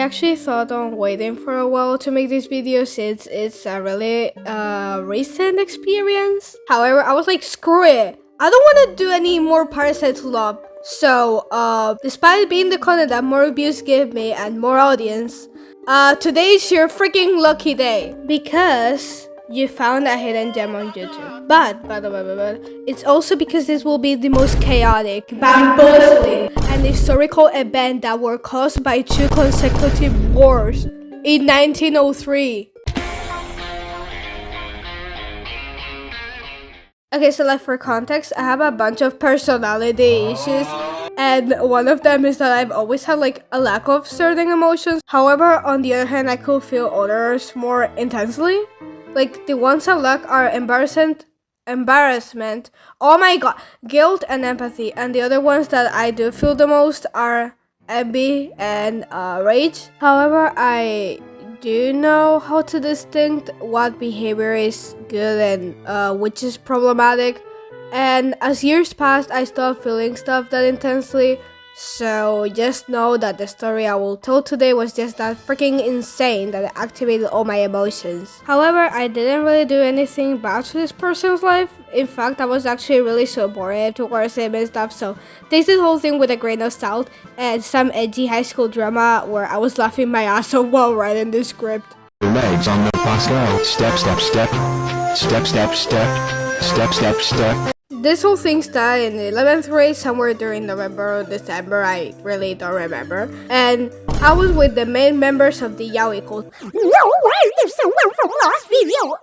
actually thought on waiting for a while to make this video since it's a really recent experience. However, I was like, screw it. I don't want to do any more Parasite Love. So, despite being the content that more views give me and more audience, today is your freaking lucky day because you found a hidden gem on YouTube. But it's also because this will be the most chaotic, bamboozling, and historical event that were caused by 2 consecutive wars in 1903. Okay, so like for context, I have a bunch of personality issues, and one of them is that I've always had like a lack of certain emotions. However, on the other hand, I could feel others more intensely. Like the ones I lack are embarrassment, oh my god, guilt and empathy, and the other ones that I do feel the most are envy and rage. However, I do know how to distinguish what behavior is good and which is problematic, and as years passed I stopped feeling stuff that intensely, so just know that the story I will tell today was just that freaking insane that it activated all my emotions. However, I didn't really do anything bad to this person's life. In fact, I was actually really supportive towards him and stuff, so take this whole thing with a grain of salt and some edgy high school drama where I was laughing my ass off while writing the script. Legs on the Pascal. Step, step, step. Step, step, step. Step, step, step. This whole thing started in the 11th grade, somewhere during November or December, I really don't remember. And I was with the main members of the Yaoi cult. There's someone from last video.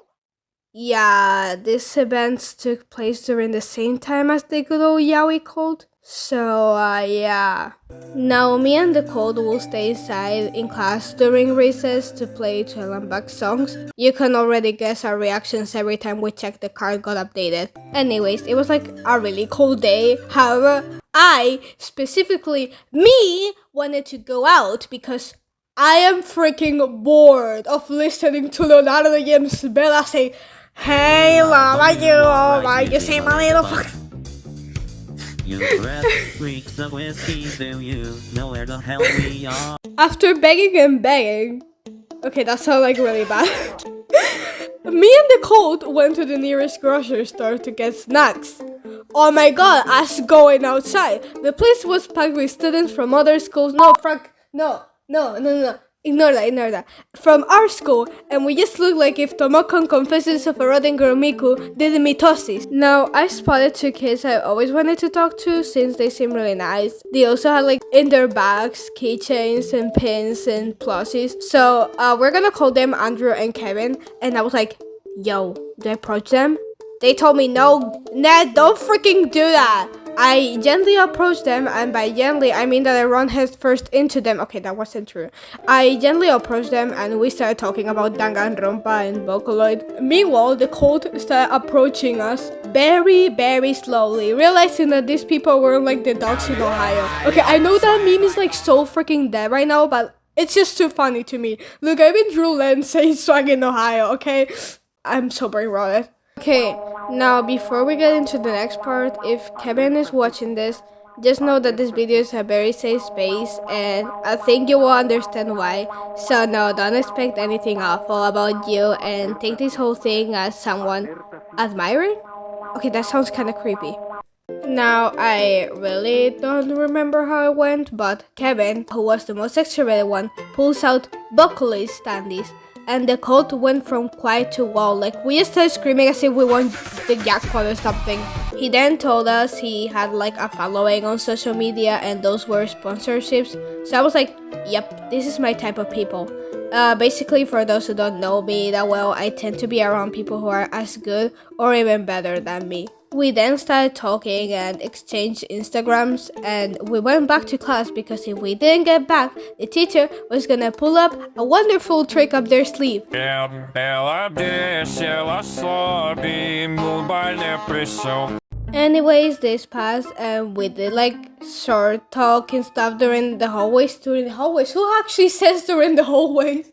Yeah, these events took place during the same time as the good old Yaoi cult. So, yeah. Now, me and the cult will stay inside in class during recess to play Back songs. You can already guess our reactions every time we check the card got updated. Anyways, it was like a really cold day. However, I, specifically me, wanted to go out because I am freaking bored of listening to Leonardo da Vinci's Bella say, "Hey, mama, you say my little fuck." You breath freaks of whiskey, do you know where the hell we are? After begging and begging, okay, that sounds like really bad. Me and the cult went to the nearest grocery store to get snacks. Oh my god, us going outside. The place was packed with students from other schools. No, Frank, no. Ignore that. From our school, and we just looked like if Tomoko Confessions of a Rotten Girl Miku did mitosis. Now, I spotted 2 kids I always wanted to talk to since they seem really nice. They also had like in their bags keychains and pins and plushies. So we're gonna call them Andrew and Kevin. And I was like, yo, do I approach them? They told me no, Ned, don't freaking do that. I gently approached them, and by gently I mean that I ran head first into them. Okay, that wasn't true. I gently approached them and we started talking about Danganronpa and Vocaloid. Meanwhile, the cult started approaching us very, very slowly, realizing that these people were like the dogs in Ohio. Okay, I know that meme is like so freaking dead right now, but it's just too funny to me. Look, I even drew Len saying swag in Ohio, okay? I'm so brain rotted. Okay, now before we get into the next part, if Kevin is watching this, just know that this video is a very safe space and I think you will understand why. So no, don't expect anything awful about you and take this whole thing as someone admiring? Okay, that sounds kind of creepy. Now, I really don't remember how it went, but Kevin, who was the most extroverted one, pulls out vocalist standees. And the cult went from quiet to wow, like we just started screaming as if we won the jackpot or something. He then told us he had like a following on social media and those were sponsorships. So I was like, yep, this is my type of people. Basically, for those who don't know me that well, I tend to be around people who are as good or even better than me. We then started talking and exchanged Instagrams, and we went back to class because if we didn't get back, the teacher was gonna pull up a wonderful trick up their sleeve. Anyways, this passed and we did like short talk and stuff during the hallways. Who actually says during the hallways?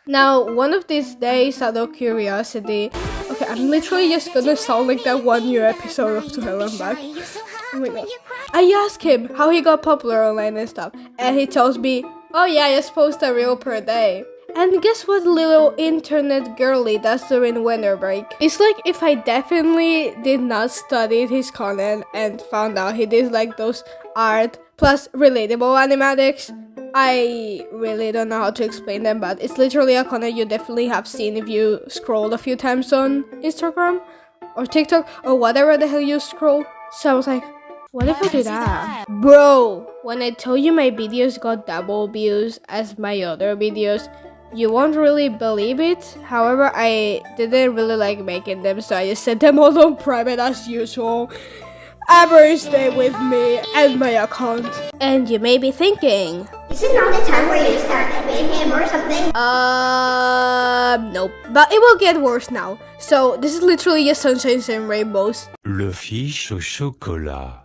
Now, one of these days, out of curiosity, okay, I'm literally just gonna sound like that one new episode of To Hell and Back. Oh my god. I asked him how he got popular online and stuff, and he tells me, Oh yeah, I just post a reel per day. And guess what little internet girly does during winter break? It's like if I definitely did not study his content and found out he did like those art plus relatable animatics. I really don't know how to explain them, but it's literally a content you definitely have seen if you scrolled a few times on Instagram or TikTok or whatever the hell you scroll. So I was like, what if I do that? Bro, when I told you my videos got double views as my other videos, you won't really believe it. However, I didn't really like making them, so I just set them all on private as usual. Ever stay with me and my account. And you may be thinking, Is it not the time where you start hitting him or something? Nope. But it will get worse now. So this is literally just sunshines and rainbows. Le fiche au chocolat.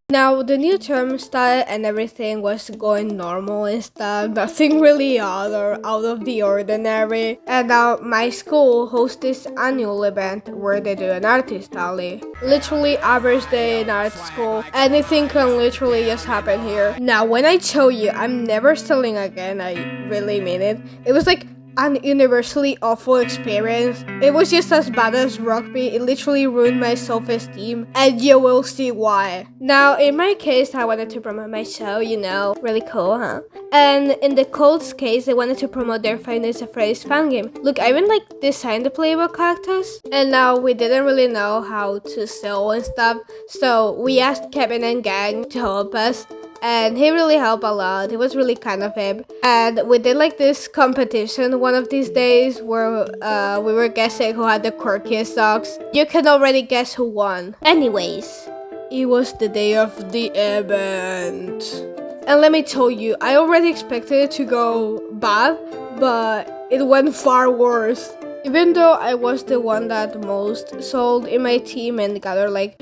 Now, the new term started and everything was going normal and stuff, nothing really odd or out of the ordinary. And now my school hosts this annual event where they do an artist alley. Literally average day in art school, anything can literally just happen here. Now, when I tell you I'm never selling again, I really mean it. It was like an universally awful experience. It was just as bad as rugby. It literally ruined my self-esteem, and you will see why. Now, in my case, I wanted to promote my show, you know, really cool, huh? And in the Colts case, they wanted to promote their Five Nights at Freddy's fan game. Look, I even designed the playable characters, and now we didn't really know how to sell and stuff, so we asked Kevin and gang to help us. And he really helped a lot. It was really kind of him. And we did this competition one of these days where we were guessing who had the quirkiest dogs. You can already guess who won. Anyways, it was the day of the event. And let me tell you, I already expected it to go bad, but it went far worse. Even though I was the one that most sold in my team and gathered 50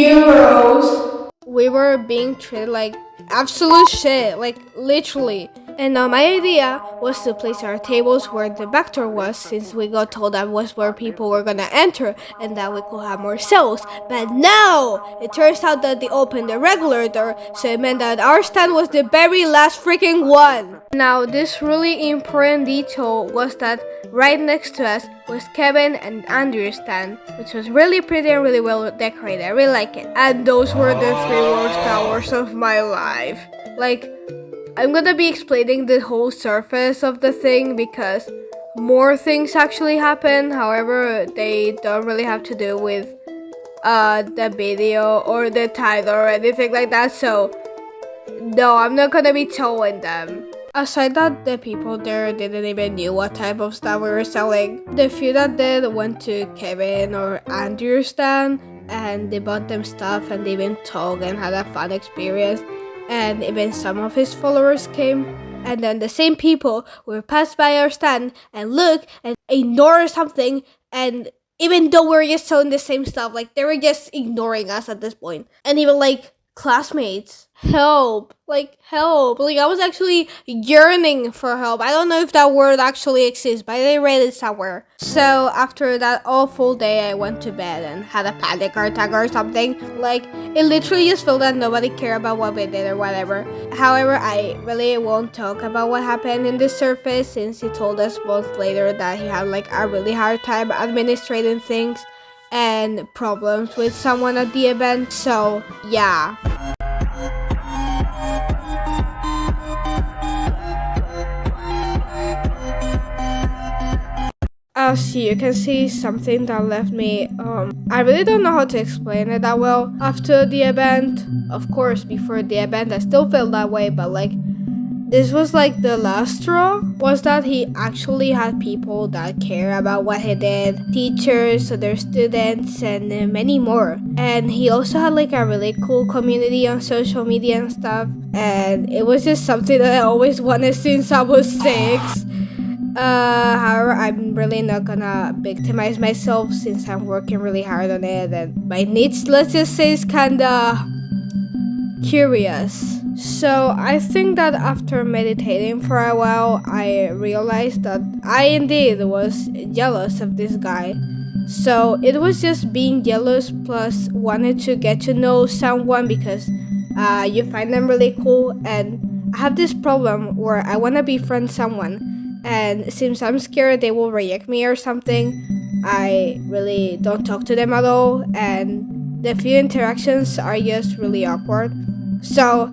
euros. We were being treated like absolute shit, literally. And now my idea was to place our tables where the back door was, since we got told that was where people were gonna enter and that we could have more sales. But no! It turns out that they opened the regular door, so it meant that our stand was the very last freaking one. Now, this really important detail was that right next to us was Kevin and Andrew's stand, which was really pretty and really well decorated. I really like it. And those were the 3 worst hours of my life. I'm gonna be explaining the whole surface of the thing because more things actually happen. However, they don't really have to do with the video or the title or anything like that. So no, I'm not gonna be telling them. Aside that the people there didn't even knew what type of stuff we were selling. The few that did went to Kevin or Andrew's stand and they bought them stuff and they even talked and had a fun experience. And even some of his followers came. And then the same people would pass by our stand and look and ignore something. And even though we were just selling the same stuff, they were just ignoring us at this point. And even classmates, help, help. I was actually yearning for help. I don't know if that word actually exists, but I read it somewhere. So after that awful day, I went to bed and had a panic attack or something. It literally just felt that nobody cared about what we did or whatever. However, I really won't talk about what happened in the surface, since he told us months later that he had a really hard time administrating things and problems with someone at the event. So yeah. As you can see, something that left me, I really don't know how to explain it that well. After the event, of course, before the event, I still felt that way, but this was the last straw, was that he actually had people that care about what he did, teachers, other students, and many more. And he also had a really cool community on social media and stuff, and it was just something that I always wanted since I was 6. However, I'm really not gonna victimize myself since I'm working really hard on it, and my niche, let's just say, is kinda curious. So I think that after meditating for a while, I realized that I indeed was jealous of this guy. So it was just being jealous plus wanted to get to know someone, because you find them really cool, and I have this problem where I want to befriend someone, and since I'm scared they will reject me or something, I really don't talk to them at all, and the few interactions are just really awkward. So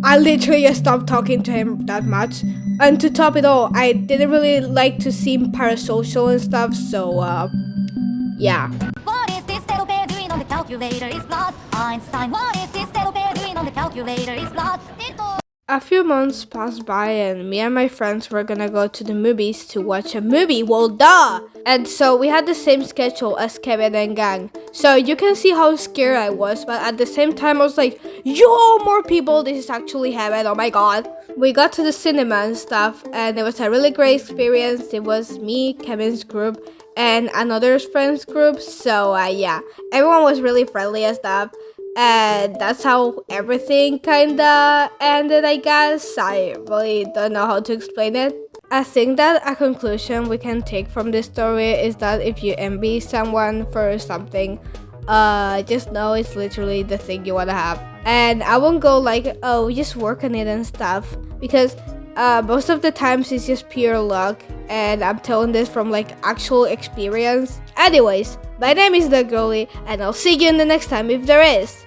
I literally just stopped talking to him that much. And to top it all, I didn't really like to seem parasocial and stuff, so yeah. What is this little bear doing on the calculator? It's not Einstein. What is this little bear doing on the calculator? It's not Newton. A few months passed by and me and my friends were gonna go to the movies to watch a movie, well duh! And so we had the same schedule as Kevin and gang. So you can see how scared I was, but at the same time I was like, yo, more people, this is actually heaven, oh my god. We got to the cinema and stuff, and it was a really great experience. It was me, Kevin's group, and another friend's group, so yeah, everyone was really friendly and stuff. And that's how everything kinda ended, I guess. I really don't know how to explain it. I think that a conclusion we can take from this story is that if you envy someone for something, just know it's literally the thing you wanna have. And I won't go like, oh, just work on it and stuff, because most of the times it's just pure luck, and I'm telling this from like actual experience. Anyways, my name is Net.Gurlie, and I'll see you in the next time if there is.